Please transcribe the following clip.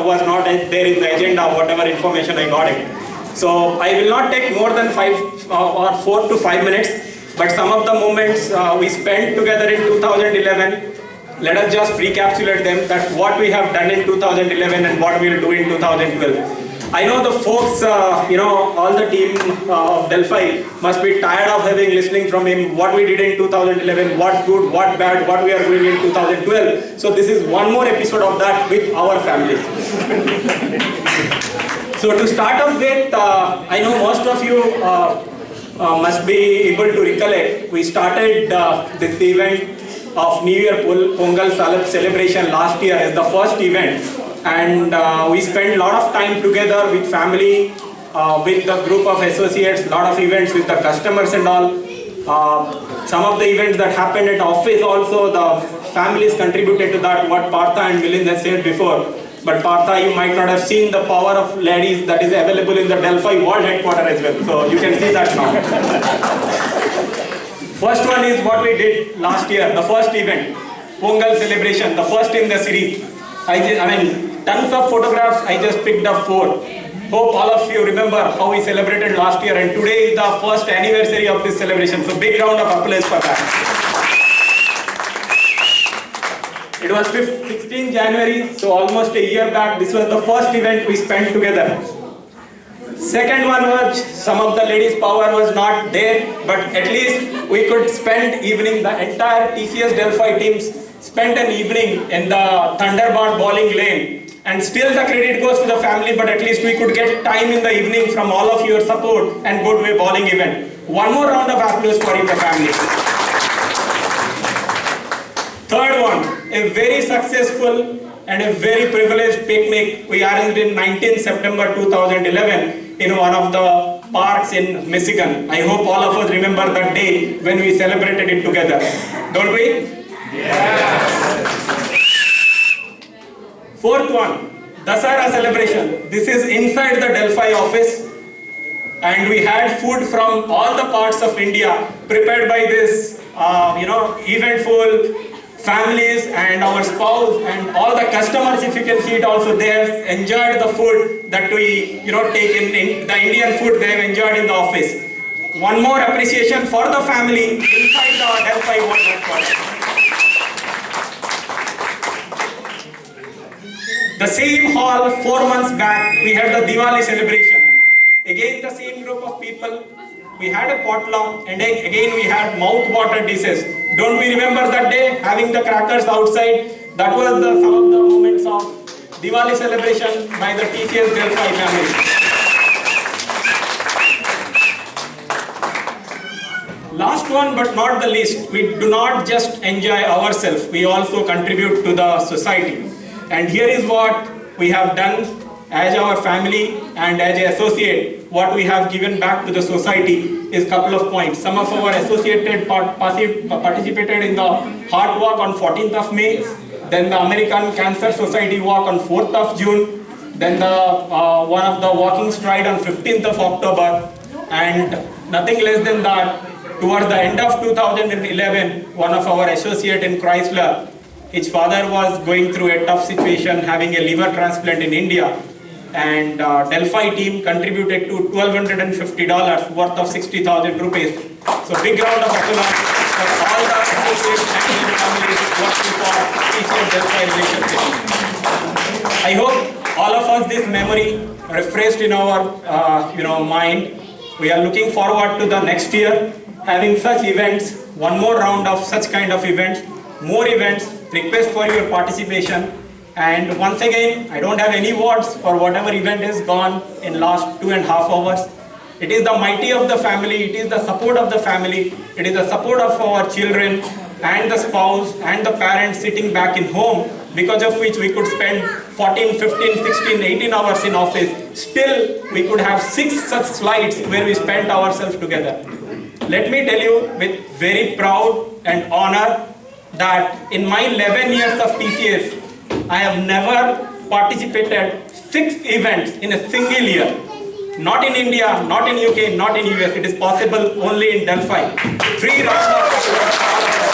was not there in the agenda, whatever information I got it. So I will not take more than 4 to 5 minutes, but some of the moments we spent together in 2011, let us just recapitulate them, that what we have done in 2011 and what we will do in 2012. I know the folks, all the team of Delphi must be tired of listening from him what we did in 2011, what good, what bad, what we are doing in 2012. So this is one more episode of that with our families. So to start off with, I know most of you must be able to recollect, we started this event of New Year Pongal celebration last year as the first event. And we spent a lot of time together with family, with the group of associates, lot of events with the customers and all. Some of the events that happened at office also, the families contributed to that, what Partha and Milind has said before. But Partha, you might not have seen the power of ladies that is available in the Delphi World Headquarters as well. So you can see that now. First one is what we did last year, the first event, Pongal celebration, the first in the series. Tons of photographs, I just picked up 4. Hope all of you remember how we celebrated last year, and today is the first anniversary of this celebration. So big round of applause for that. It was 16 January, so almost a year back. This was the first event we spent together. Second one was, some of the ladies' power was not there, but at least we could spend evening, the entire TCS Delphi teams spent an evening in the Thunderbird bowling lane. And still the credit goes to the family, but at least we could get time in the evening from all of your support and go to a bowling event. One more round of applause for the family. Third one, a very successful and a very privileged picnic we arranged in 19 September 2011 in one of the parks in Michigan. I hope all of us remember that day when we celebrated it together. Don't we? Yeah. Fourth one, Dasara celebration. This is inside the Delphi office, and we had food from all the parts of India prepared by this, eventful families and our spouse and all the customers. If you can see it also, they have enjoyed the food that we take in the Indian food they have enjoyed in the office. One more appreciation for the family inside the Delphi World Headquarters. The same hall 4 months back, we had the Diwali celebration. Again, the same group of people. We had a potluck, and again we had mouth-water dishes. Don't we remember that day, having the crackers outside? That was some of the moments of Diwali celebration by the TCS Delphi family. Last one but not the least, we do not just enjoy ourselves, we also contribute to the society. And here is what we have done as our family and as an associate. What we have given back to the society is a couple of points. Some of our associated participated in the Heart Walk on 14th of May, then the American Cancer Society Walk on 4th of June, then the one of the walking stride on 15th of October, and nothing less than that, towards the end of 2011, one of our associate in Chrysler, his father was going through a tough situation, having a liver transplant in India, and Delphi team contributed to $1,250 worth of 60,000 rupees. So big round of applause for all the associates and families working for TCS Delphi relationship. I hope all of us this memory refreshed in our mind. We are looking forward to the next year having such events, one more round of such kind of events, more events. Request for your participation, and once again, I don't have any words for whatever event is gone in last 2.5 hours. It is the mighty of the family, it is the support of the family, it is the support of our children and the spouse and the parents sitting back in home, because of which we could spend 14, 15, 16, 18 hours in office. Still, we could have 6 such slides where we spent ourselves together. Let me tell you with very proud and honor that in my 11 years of TCS, I have never participated 6 events in a single year. Not in India, not in UK, not in US. It is possible only in Delphi. 3 rounds of applause.